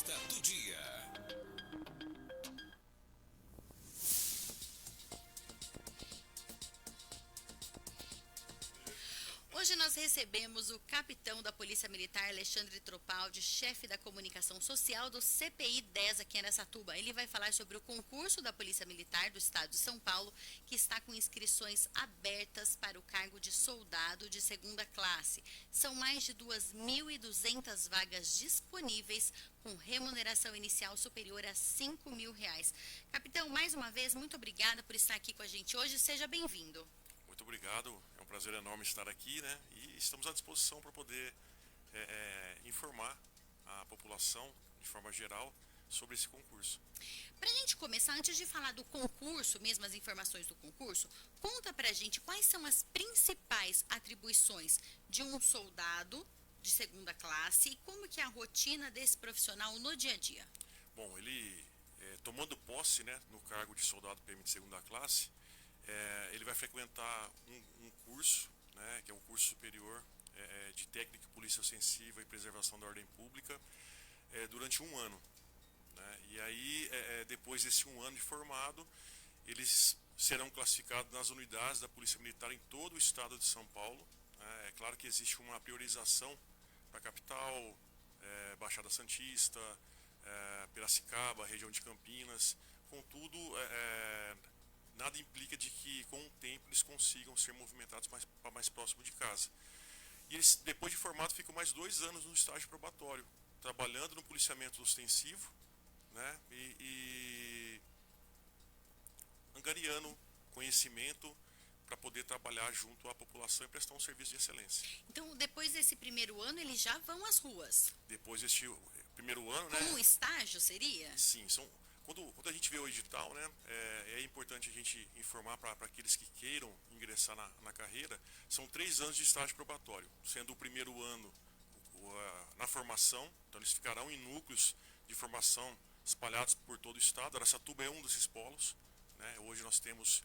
Entrevista do dia. Hoje nós recebemos o capitão da Polícia Militar, Alexandre Tropaldi, chefe da comunicação social do CPI 10 aqui em Araçatuba. Ele vai falar sobre o concurso da Polícia Militar do Estado de São Paulo, que está com inscrições abertas para o cargo de soldado de segunda classe. São mais de 2.200 vagas disponíveis, com remuneração inicial superior a R$ 5.000. Capitão, mais uma vez, muito obrigada por estar aqui com a gente hoje. Seja bem-vindo. Muito obrigado, é um prazer enorme estar aqui, né? E estamos à disposição para poder informar a população, de forma geral, sobre esse concurso. Para a gente começar, antes de falar do concurso, mesmo as informações do concurso, conta para a gente quais são as principais atribuições de um soldado de segunda classe e como que é a rotina desse profissional no dia a dia. Bom, ele, tomando posse, né, no cargo de soldado PM de segunda classe, ele vai frequentar um curso, né, que é um curso superior de técnica, polícia ostensiva e preservação da ordem pública, durante um ano. Né, e aí, depois desse um ano de formado, eles serão classificados nas unidades da Polícia Militar em todo o estado de São Paulo. É claro que existe uma priorização para a capital, Baixada Santista, Piracicaba, região de Campinas. Contudo, nada implica de que com o tempo eles consigam ser movimentados para mais próximo de casa. E eles, depois de formado, ficam mais 2 anos no estágio probatório, trabalhando no policiamento ostensivo, né, e angariando conhecimento para poder trabalhar junto à população e prestar um serviço de excelência. Então, depois desse primeiro ano, eles já vão às ruas. Depois deste primeiro ano, Como um né? estágio seria? Sim, quando a gente vê o edital, né, é importante a gente informar para aqueles que queiram ingressar na carreira, são 3 anos de estágio probatório, sendo o primeiro ano na formação, então eles ficarão em núcleos de formação espalhados por todo o estado. Araçatuba é um desses polos, né? Hoje nós temos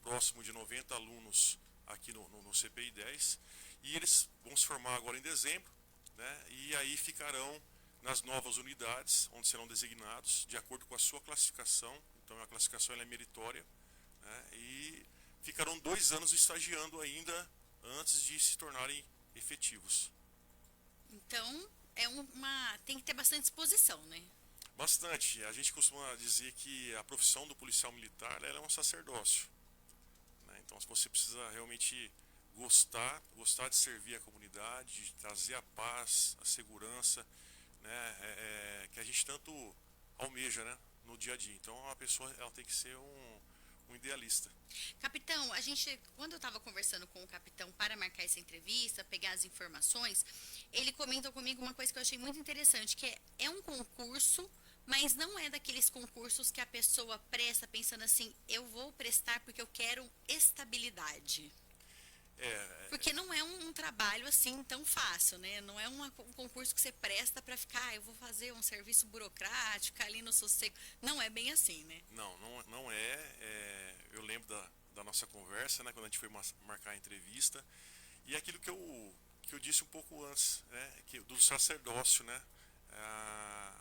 próximo de 90 alunos aqui no CPI 10, e eles vão se formar agora em dezembro, né? E aí ficarão nas novas unidades, onde serão designados de acordo com a sua classificação. Então a classificação ela é meritória, né? E ficarão 2 anos estagiando ainda antes de se tornarem efetivos. Então, tem que ter bastante disposição, né? Bastante. A gente costuma dizer que a profissão do policial militar ela é um sacerdócio, né? Então você precisa realmente gostar de servir a comunidade, de trazer a paz, a segurança, né, que a gente tanto almeja, né, no dia a dia. Então a pessoa ela tem que ser um idealista. Capitão, quando eu estava conversando com o capitão para marcar essa entrevista, pegar as informações, ele comentou comigo uma coisa que eu achei muito interessante, que é um concurso, mas não é daqueles concursos que a pessoa presta pensando assim, eu vou prestar porque eu quero estabilidade. Porque não é um trabalho assim tão fácil, né? Não é um concurso que você presta para ficar, eu vou fazer um serviço burocrático ali no sossego. Não é bem assim, né? Não é. Eu lembro da nossa conversa, né, quando a gente foi marcar a entrevista, e aquilo que eu disse um pouco antes, né, do sacerdócio, né,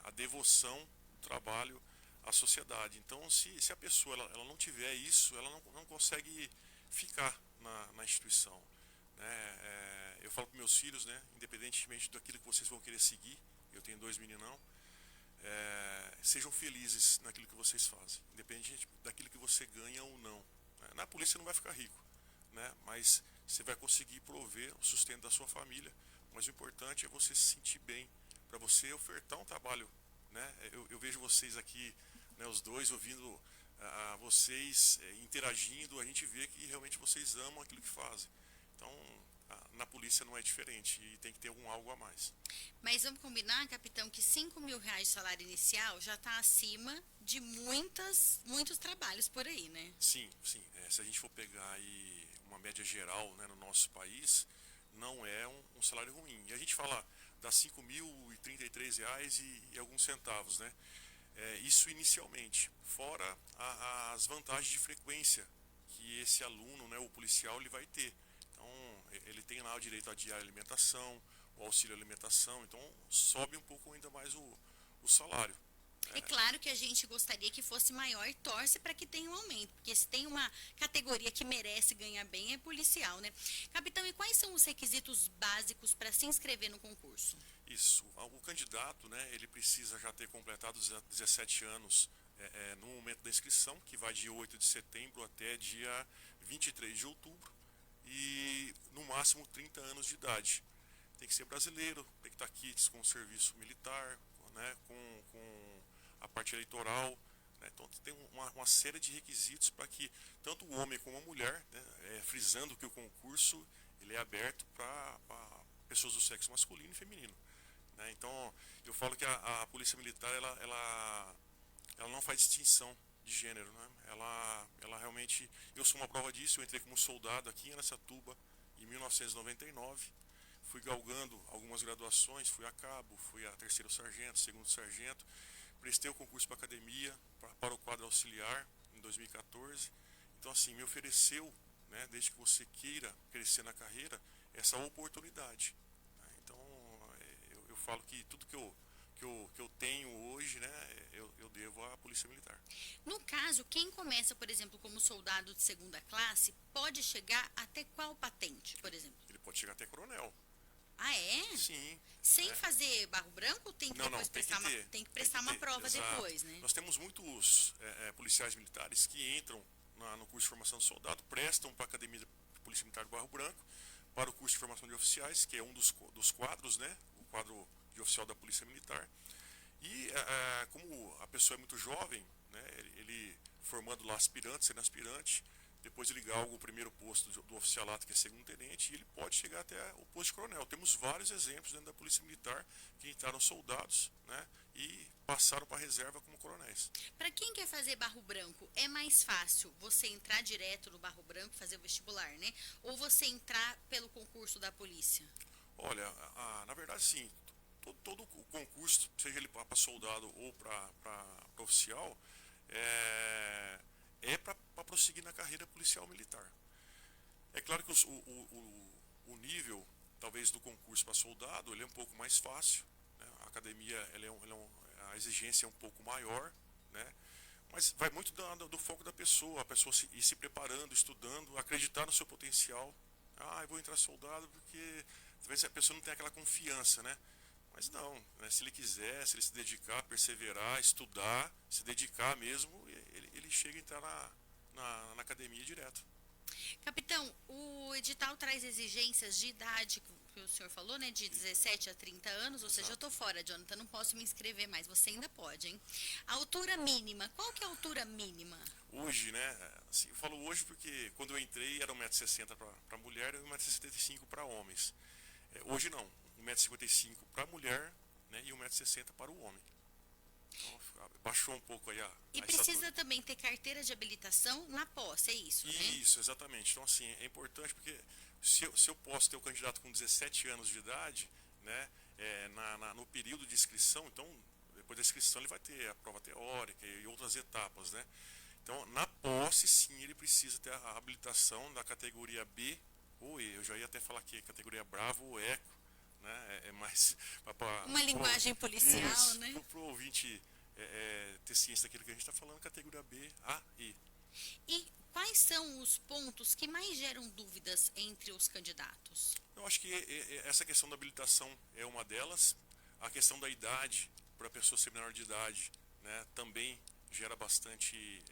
a devoção do trabalho à sociedade. Então, se a pessoa ela não tiver isso, ela não consegue ficar na instituição, né? Eu falo para meus filhos, né, independentemente daquilo que vocês vão querer seguir, eu tenho 2 meninão, sejam felizes naquilo que vocês fazem, independente daquilo que você ganha ou não, né? Na polícia você não vai ficar rico, né, mas você vai conseguir prover o sustento da sua família, mas o importante é você se sentir bem, para você ofertar um trabalho, né? Eu vejo vocês aqui, né, os dois ouvindo a vocês interagindo, a gente vê que realmente vocês amam aquilo que fazem. Então, na polícia não é diferente e tem que ter algo a mais. Mas vamos combinar, capitão, que R$ 5.000 de salário inicial já está acima de muitos trabalhos por aí, né? Sim, sim. Se a gente for pegar aí uma média geral, né, no nosso país, não é um salário ruim. E a gente fala das R$ 5.033 e alguns centavos, né? Isso inicialmente, fora as vantagens de frequência que esse aluno, né, o policial, ele vai ter. Então, ele tem lá o direito à diária alimentação, o auxílio alimentação, então sobe um pouco ainda mais o salário. É claro que a gente gostaria que fosse maior e torce para que tenha um aumento, porque se tem uma categoria que merece ganhar bem é policial, né? Capitão, e quais são os requisitos básicos para se inscrever no concurso? Isso, o candidato, né, ele precisa já ter completado 17 anos no momento da inscrição, que vai de 8 de setembro até dia 23 de outubro, e no máximo 30 anos de idade. Tem que ser brasileiro, tem que estar quites com o serviço militar, né, com a parte eleitoral, né, então tem uma série de requisitos para que tanto o homem como a mulher, né, frisando que o concurso ele é aberto para pessoas do sexo masculino e feminino. Né, então eu falo que a polícia militar ela não faz distinção de gênero, né, ela realmente, eu sou uma prova disso, eu entrei como soldado aqui em Araçatuba em 1999. Fui galgando algumas graduações, fui a cabo, fui a terceiro sargento, segundo sargento, prestei o concurso para academia, para o quadro auxiliar em 2014. Então assim, me ofereceu, né, desde que você queira crescer na carreira, essa oportunidade. Né? Então eu falo que tudo que eu tenho hoje, né, eu devo à Polícia Militar. No caso, quem começa, por exemplo, como soldado de segunda classe, pode chegar até qual patente, por exemplo? Ele pode chegar até coronel. Ah, é? Sim. Sem É. fazer barro branco, tem que Não, depois tem que prestar ter. tem que Tem prestar que uma ter, prova exato. depois, né? Nós temos muitos policiais militares que entram no curso de formação de soldado, prestam para a Academia de Polícia Militar do Barro Branco, para o curso de formação de oficiais, que é um dos quadros, né? O quadro de oficial da Polícia Militar. E como a pessoa é muito jovem, né? Ele formando lá aspirante, sendo aspirante, depois ele galga o primeiro posto do oficialato, que é segundo tenente, e ele pode chegar até o posto de coronel. Temos vários exemplos dentro da Polícia Militar que entraram soldados, né, e passaram para a reserva como coronéis. Para quem quer fazer barro branco, é mais fácil você entrar direto no barro branco, fazer o vestibular, né? Ou você entrar pelo concurso da polícia? Olha, na verdade, sim, todo o concurso, seja ele para soldado ou para oficial, é para prosseguir na carreira policial militar. É claro que o nível, talvez, do concurso para soldado, ele é um pouco mais fácil, né? A academia, a exigência é um pouco maior, né? Mas vai muito do foco da pessoa, a pessoa ir se preparando, estudando, acreditar no seu potencial. Ah, eu vou entrar soldado porque talvez a pessoa não tenha aquela confiança, né? Mas não, né? Se ele quiser, se ele se dedicar, perseverar, estudar, se dedicar mesmo, ele chega a entrar na academia direto. Capitão, o edital traz exigências de idade, que o senhor falou, né? De 17 a 30 anos, ou seja, eu tô fora, Jonathan, não posso me inscrever mais. Você ainda pode, hein? A altura mínima, qual que é a altura mínima? Hoje, né, assim, eu falo hoje porque quando eu entrei era 1,60 m para mulher e 1,75 m para homens. Hoje não, 1,55 m para mulher, né, e 1,60 m para o homem. Então, baixou um pouco aí E a precisa estatura. também ter carteira de habilitação na posse, é isso, né? Isso, exatamente. Então, assim, é importante porque se eu posso ter o candidato com 17 anos de idade, né, no período de inscrição, então, depois da inscrição ele vai ter a prova teórica e outras etapas, né? Então, na posse, sim, ele precisa ter a habilitação da categoria B ou E. Eu já ia até falar aqui, categoria Bravo ou Eco, né? É mais Uma linguagem policial, né? para o ouvinte ter ciência daquilo que a gente está falando, categoria B, A, E. E quais são os pontos que mais geram dúvidas entre os candidatos? Eu acho que essa questão da habilitação é uma delas. A questão da idade, para a pessoa ser menor de idade, né, também gera bastante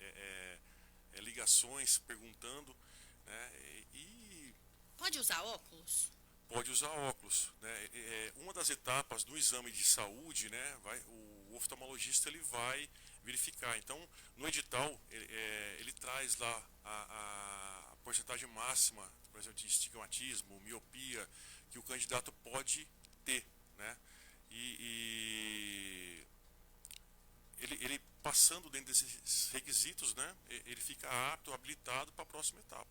ligações, perguntando, né, e Pode usar óculos? pode usar óculos. Né, uma das etapas do exame de saúde, né, o oftalmologista ele vai verificar. Então, no edital, ele traz lá a porcentagem máxima, por exemplo, de estigmatismo, miopia, que o candidato pode ter, né? E ele passando dentro desses requisitos, né? Ele fica apto, habilitado para a próxima etapa.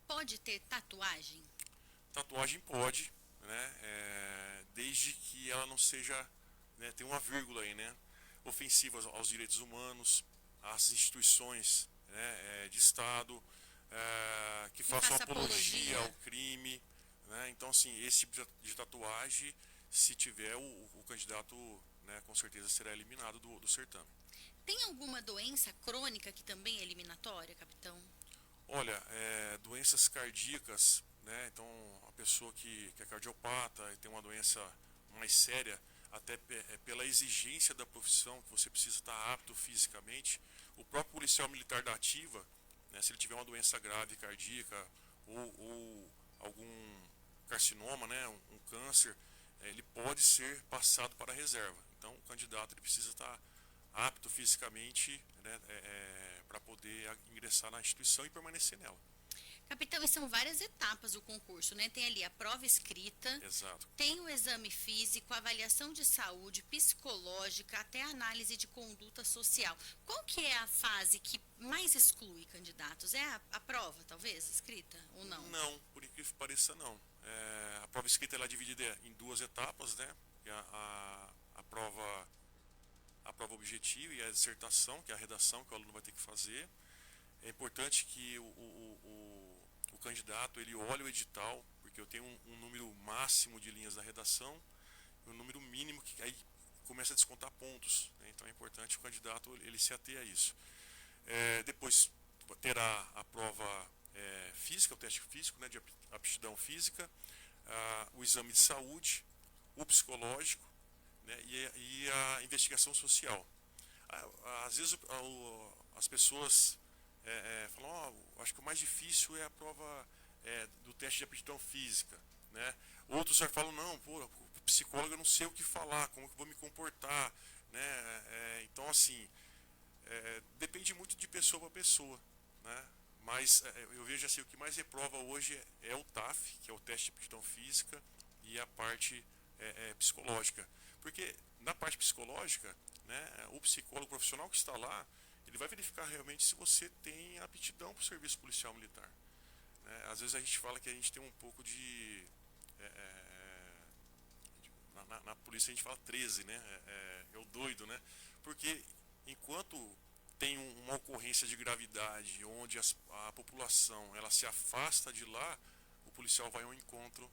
Pode ter tatuagem? Tatuagem pode, né? Desde que ela não seja, né, tem uma vírgula aí, né? Ofensiva aos direitos humanos, às instituições, né, de Estado, que façam apologia ao crime, né? Então, assim, esse tipo de tatuagem, se tiver, o candidato né, com certeza será eliminado do certame. Tem alguma doença crônica que também é eliminatória, capitão? Olha, doenças cardíacas, né, então a pessoa que é cardiopata e tem uma doença mais séria, até pela exigência da profissão, que você precisa estar apto fisicamente, o próprio policial militar da ativa, né, se ele tiver uma doença grave cardíaca ou algum carcinoma, né, um câncer, ele pode ser passado para a reserva. Então o candidato ele precisa estar apto fisicamente, né, para poder ingressar na instituição e permanecer nela. Capitão, e são várias etapas o concurso, né? Tem ali a prova escrita, Exato. tem o exame físico, avaliação de saúde, psicológica, até análise de conduta social. Qual que é a fase que mais exclui candidatos? É a prova, talvez, escrita ou não? Não, por incrível que pareça, não. A prova escrita ela é dividida em duas etapas, né? A prova objetiva e a dissertação, que é a redação que o aluno vai ter que fazer. É importante que o candidato ele olhe o edital, porque eu tenho um número máximo de linhas da redação e um número mínimo que aí começa a descontar pontos, né? Então é importante o candidato ele se ater a isso. Depois terá a prova física, o teste físico, né, de aptidão física, o exame de saúde, o psicológico, né, e a investigação social. Às vezes as pessoas falam, acho que o mais difícil é a prova do teste de aptidão física, né? Outros já falam, não, pô, psicólogo eu não sei o que falar, como que eu vou me comportar, né? Então assim, depende muito de pessoa para pessoa, né? Mas eu vejo assim, o que mais reprova hoje é o TAF, que é o teste de aptidão física, e a parte psicológica. Porque na parte psicológica, né, o psicólogo profissional que está lá, ele vai verificar realmente se você tem aptidão para o serviço policial militar. Né? Às vezes a gente fala que a gente tem um pouco de... na polícia a gente fala 13, né? É o doido, né? Porque enquanto tem uma ocorrência de gravidade onde a população ela se afasta de lá, o policial vai ao encontro,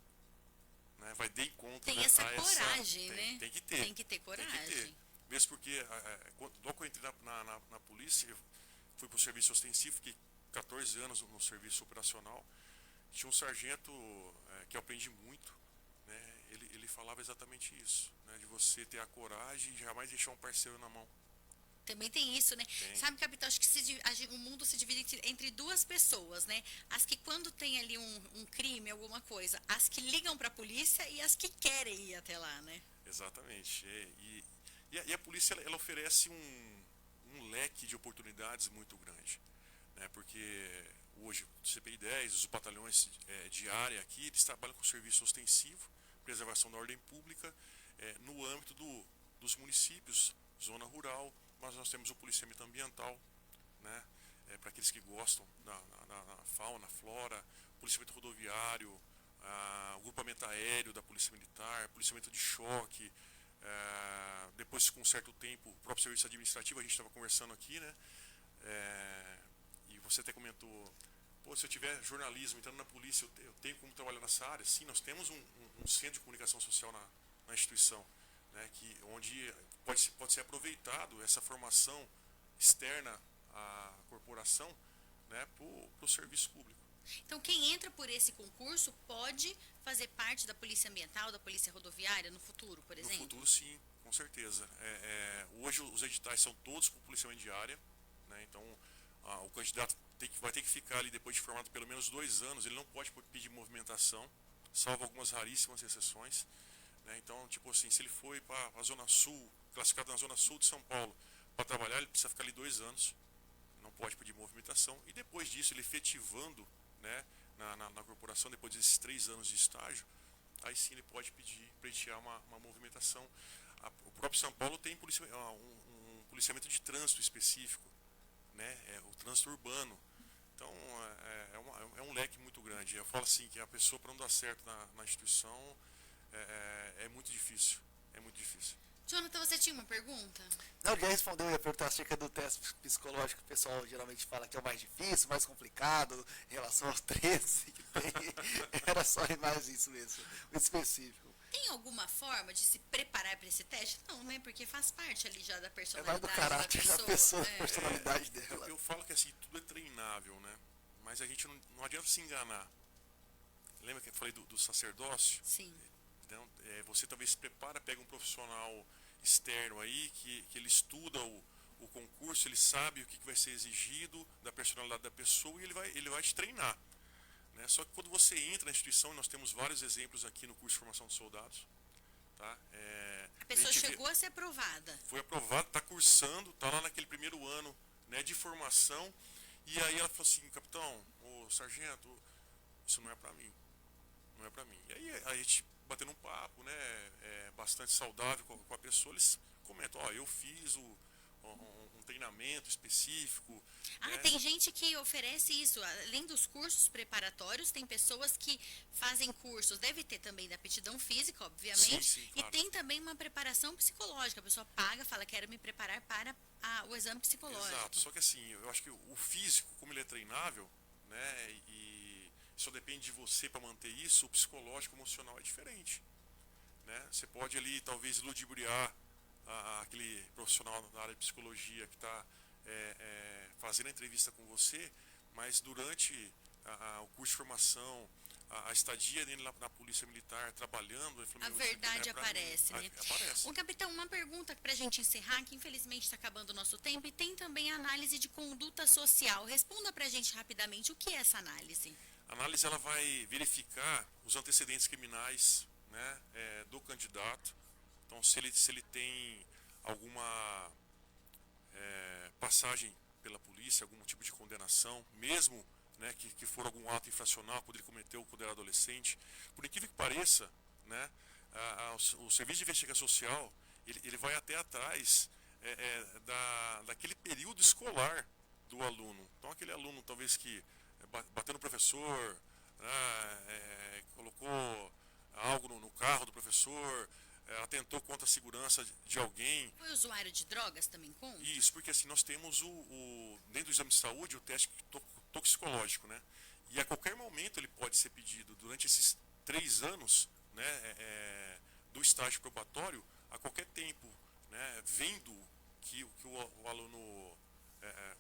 né? Vai de encontro, tem né, essa coragem, né? Tem que ter. Tem que ter coragem. Tem que ter. Mesmo porque, logo que eu entrei na polícia, eu fui para o serviço ostensivo, fiquei 14 anos no serviço operacional. Tinha um sargento que eu aprendi muito, né? Ele falava exatamente isso, né? De você ter a coragem de jamais deixar um parceiro na mão. Também tem isso, né? Tem. Sabe, capitão, acho que o mundo se divide entre duas pessoas, né? As que quando tem ali um crime, alguma coisa, as que ligam para a polícia e as que querem ir até lá, né? Exatamente. E a polícia ela oferece um leque de oportunidades muito grande, né? Porque hoje o CPI 10, os batalhões de área aqui, eles trabalham com serviço ostensivo, preservação da ordem pública, no âmbito dos municípios, zona rural, mas nós temos o policiamento ambiental, né? Para aqueles que gostam da fauna, flora, policiamento rodoviário, o grupamento aéreo da Polícia Militar, policiamento de choque, depois com um certo tempo, o próprio serviço administrativo, a gente estava conversando aqui, né? E você até comentou, pô, se eu tiver jornalismo entrando na polícia, eu tenho como trabalhar nessa área? Sim, nós temos um centro de comunicação social na instituição, né, onde pode ser aproveitado essa formação externa à corporação, né, para o serviço público. Então, quem entra por esse concurso pode fazer parte da Polícia Ambiental, da Polícia Rodoviária no futuro, por exemplo? No futuro, sim, com certeza. Hoje os editais são todos com policiamento de área, né, então o candidato vai ter que ficar ali depois de formado pelo menos 2 anos, ele não pode pedir movimentação, salvo algumas raríssimas exceções. Então, tipo assim, se ele foi para a Zona Sul, classificado na Zona Sul de São Paulo, para trabalhar, ele precisa ficar ali 2 anos, não pode pedir movimentação. E depois disso, ele efetivando, né, na corporação, depois desses 3 anos de estágio, aí sim ele pode pleitear uma movimentação. O próprio São Paulo tem um policiamento de trânsito específico, né, o trânsito urbano. Então, é um leque muito grande. Eu falo assim, que a pessoa, para não dar certo na instituição, é muito difícil. É muito difícil. Jonathan, você tinha uma pergunta? Não, ele já respondeu, eu ia perguntar acerca do teste psicológico, que o pessoal geralmente fala que é o mais difícil, mais complicado, em relação aos 13 que tem. Era só mais isso mesmo, o específico. Tem alguma forma de se preparar para esse teste? Não, né? Porque faz parte ali já da É mais personalidade do caráter da pessoa, da É. personalidade dela. Eu falo que assim, tudo é treinável, né? Mas a gente não adianta se enganar. Lembra que eu falei do sacerdócio? Sim. Então, você talvez se prepara, pega um profissional externo aí, que ele estuda o concurso, ele sabe o que vai ser exigido da personalidade da pessoa e ele vai te treinar. Né? Só que quando você entra na instituição, e nós temos vários exemplos aqui no curso de formação de soldados, tá? A pessoa chegou a ser aprovada. Foi aprovado, está cursando, está lá naquele primeiro ano, né, de formação, e aí ela falou assim, capitão, ô sargento, isso não é para mim, não é para mim. E aí a gente batendo um papo, né, bastante saudável com a pessoa, eles comentam, ó, eu fiz um treinamento específico. Ah, tem gente que oferece isso. Além dos cursos preparatórios, tem pessoas que fazem cursos. Deve ter também da aptidão física, obviamente. Sim, claro. E tem também uma preparação psicológica. A pessoa paga, fala, quero me preparar para o exame psicológico. Exato, só que assim, eu acho que o físico, como ele é treinável, né, e só depende de você para manter isso, o psicológico, emocional é diferente. Né? Você pode ali, talvez, ludibriar aquele profissional da área de psicologia que está fazendo a entrevista com você, mas durante o curso de formação, a estadia dele na polícia militar, trabalhando... A verdade aparece, né? Aparece. Ô, capitão, uma pergunta para a gente encerrar, que infelizmente está acabando o nosso tempo, e tem também a análise de conduta social. Responda para a gente rapidamente, o que é essa análise? A análise ela vai verificar os antecedentes criminais, né, do candidato. Então, se ele tem alguma passagem pela polícia, algum tipo de condenação, mesmo, né, que for algum ato infracional quando ele cometeu quando era adolescente. Por incrível que pareça, né, o Serviço de Investigação Social ele vai até atrás daquele período escolar do aluno. Então, aquele aluno talvez que bateu no professor, colocou algo no carro do professor, atentou contra a segurança de alguém. Foi usuário de drogas também conta? Isso, porque assim, nós temos dentro do exame de saúde o teste toxicológico, né? E a qualquer momento ele pode ser pedido durante esses 3 anos, né, do estágio probatório, a qualquer tempo, né, vendo que o aluno,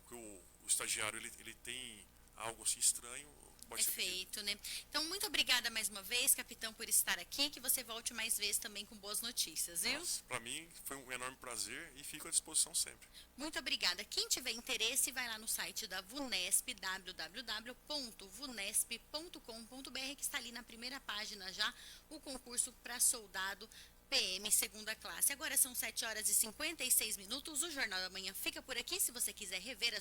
que o estagiário ele tem algo assim estranho, pode ser pedido. Perfeito, né? Então, muito obrigada mais uma vez, capitão, por estar aqui, que você volte mais vezes também com boas notícias, viu? Para mim foi um enorme prazer e fico à disposição sempre. Muito obrigada. Quem tiver interesse, vai lá no site da VUNESP, www.vunesp.com.br, que está ali na primeira página já, o concurso para soldado PM segunda classe. Agora são 7 horas e 56 minutos. O Jornal da Manhã fica por aqui. Se você quiser rever as